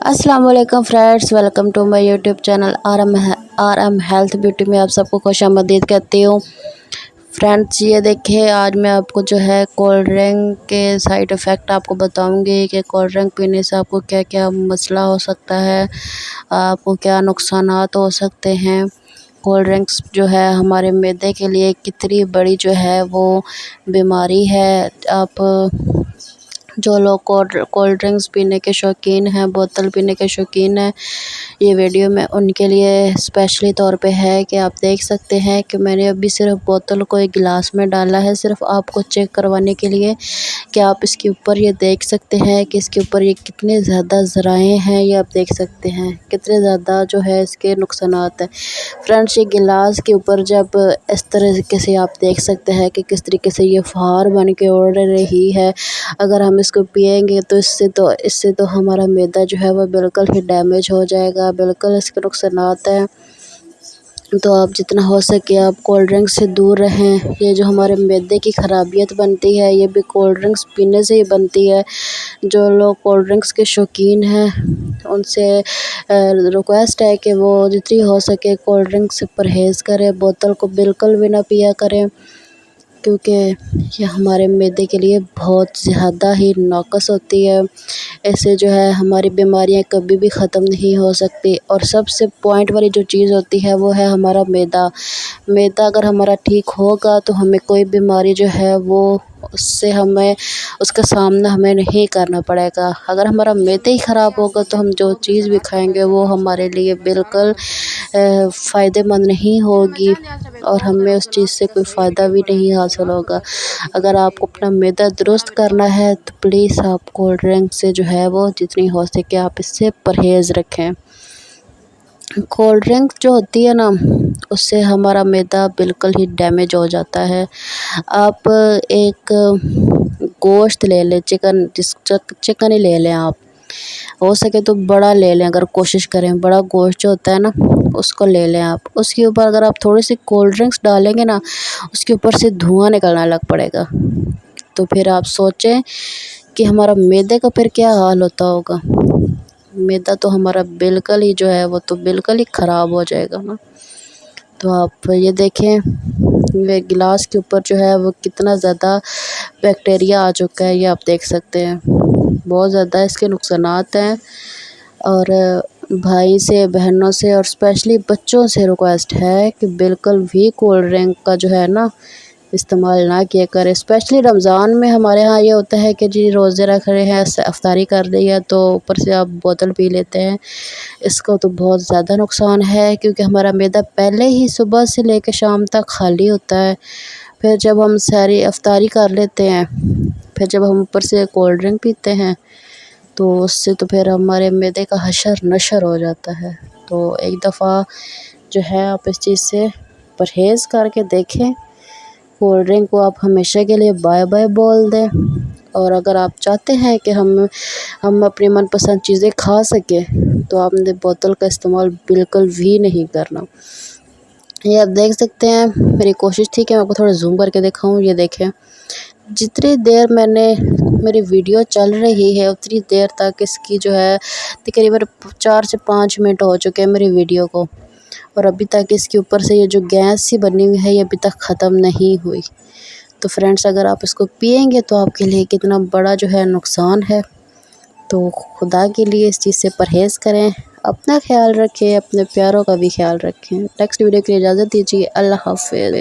अस्सलाम वालेकुम friends, welcome to my YouTube channel R M health beauty में आप सबको खुशामदीद कहती हूँ। फ्रेंड्स ये देखिए, आज मैं आपको जो है कोल्ड ड्रिंक के साइड इफ़ेक्ट आपको बताऊंगी कि कोल्ड ड्रिंक पीने से आपको क्या क्या मसला हो सकता है, आपको क्या नुकसानात हो सकते हैं। कोल्ड ड्रिंक्स जो है हमारे मैदे के लिए कितनी बड़ी जो है वो बीमारी है। आप जो लोग कोल्ड ड्रिंक्स पीने के शौकीन हैं, बोतल पीने के शौकीन हैं, ये वीडियो में उनके लिए स्पेशली तौर पे है कि आप देख सकते हैं कि मैंने अभी सिर्फ बोतल को एक गिलास में डाला है, सिर्फ आपको चेक करवाने के लिए कि आप इसके ऊपर ये देख सकते हैं कि इसके ऊपर ये कितने ज़्यादा ज़राए हैं। ये आप देख सकते हैं कितने ज़्यादा जो है इसके नुकसानात हैं। फ्रेंड्स, ये गिलास के ऊपर जब इस तरीके से आप देख सकते हैं कि किस तरीके से ये फुहार बन के उड़ रही है, अगर हम इसको पिएंगे तो इससे तो हमारा मैदा जो है वो बिल्कुल ही डैमेज हो जाएगा, बिल्कुल इसके नुकसानात हैं। तो आप जितना हो सके आप कोल्ड ड्रिंक्स से दूर रहें। ये जो हमारे मैदे की खराबियत बनती है ये भी कोल्ड ड्रिंक्स पीने से ही बनती है। जो लोग कोल्ड ड्रिंक्स के शौकीन हैं उनसे रिक्वेस्ट है कि वो जितनी हो सके कोल्ड ड्रिंक से परहेज़ करें, बोतल को बिल्कुल भी ना पिया करें, क्योंकि ये हमारे मैदे के लिए बहुत ज़्यादा ही नाक़स होती है। इससे जो है हमारी बीमारियां कभी भी ख़त्म नहीं हो सकती। और सबसे पॉइंट वाली जो चीज़ होती है वो है हमारा मैदा अगर हमारा ठीक होगा तो हमें कोई बीमारी जो है वो उसका सामना हमें नहीं करना पड़ेगा। अगर हमारा मैदा ही ख़राब होगा तो हम जो चीज़ भी खाएंगे वो हमारे लिए बिल्कुल फ़ायदेमंद नहीं होगी और हमें उस चीज़ से कोई फ़ायदा भी नहीं हासिल होगा। अगर आपको अपना मैदा दुरुस्त करना है तो प्लीज़ आप कोल्ड ड्रिंक से जो है वो जितनी हो सके आप इससे परहेज़ रखें। कोल्ड ड्रिंक जो होती है ना उससे हमारा मैदा बिल्कुल ही डैमेज हो जाता है। आप एक गोश्त ले लें, चिकन ही ले लें, आप हो सके तो बड़ा ले लें। अगर कोशिश करें बड़ा गोश्त जो होता है ना उसको ले लें आप। उसके ऊपर अगर आप थोड़ी सी कोल्ड ड्रिंक्स डालेंगे ना उसके ऊपर से धुआं निकलना लग पड़ेगा। तो फिर आप सोचें कि हमारा मैदे का फिर क्या हाल होता होगा। मैदा तो हमारा बिल्कुल ही जो है वो तो बिल्कुल ही ख़राब हो जाएगा ना। तो आप ये देखें वे गिलास के ऊपर जो है वो कितना ज़्यादा बैक्टीरिया आ चुका है, ये आप देख सकते हैं। बहुत ज़्यादा इसके नुकसानात हैं। और भाई से, बहनों से और स्पेशली बच्चों से रिक्वेस्ट है कि बिल्कुल भी कोल्ड ड्रिंक का जो है ना इस्तेमाल ना किया करें। स्पेशली रमज़ान में हमारे यहाँ ये होता है कि जी रोज़े रख रहे हैं, अफ्तारी कर रही है तो ऊपर से आप बोतल पी लेते हैं। इसको तो बहुत ज़्यादा नुकसान है क्योंकि हमारा मैदा पहले ही सुबह से लेकर शाम तक खाली होता है। फिर जब हम सारी अफ्तारी कर लेते हैं, फिर जब हम ऊपर से कोल्ड ड्रिंक पीते हैं तो उससे तो फिर हमारे मैदे का हशर नशर हो जाता है। तो एक दफ़ा जो है आप इस चीज़ से परहेज़ करके देखें। कोल्ड ड्रिंक को आप हमेशा के लिए बाय बाय बोल दें। और अगर आप चाहते हैं कि हम अपनी मनपसंद चीज़ें खा सकें तो आपने बोतल का इस्तेमाल बिल्कुल भी नहीं करना। ये आप देख सकते हैं, मेरी कोशिश थी कि मैं आपको थोड़ा जूम करके दिखाऊं। ये देखें, जितनी देर मेरी वीडियो चल रही है उतनी देर तक इसकी जो है तकरीबन 4 से 5 मिनट हो चुके हैं मेरी वीडियो को, और अभी तक इसके ऊपर से ये जो गैस सी बनी हुई है ये अभी तक ख़त्म नहीं हुई। तो फ्रेंड्स, अगर आप इसको पिएंगे तो आपके लिए कितना बड़ा जो है नुकसान है। तो खुदा के लिए इस चीज़ से परहेज़ करें, अपना ख्याल रखें, अपने प्यारों का भी ख्याल रखें। नेक्स्ट वीडियो के लिए इजाज़त दीजिए। अल्लाह हाफ़िज़।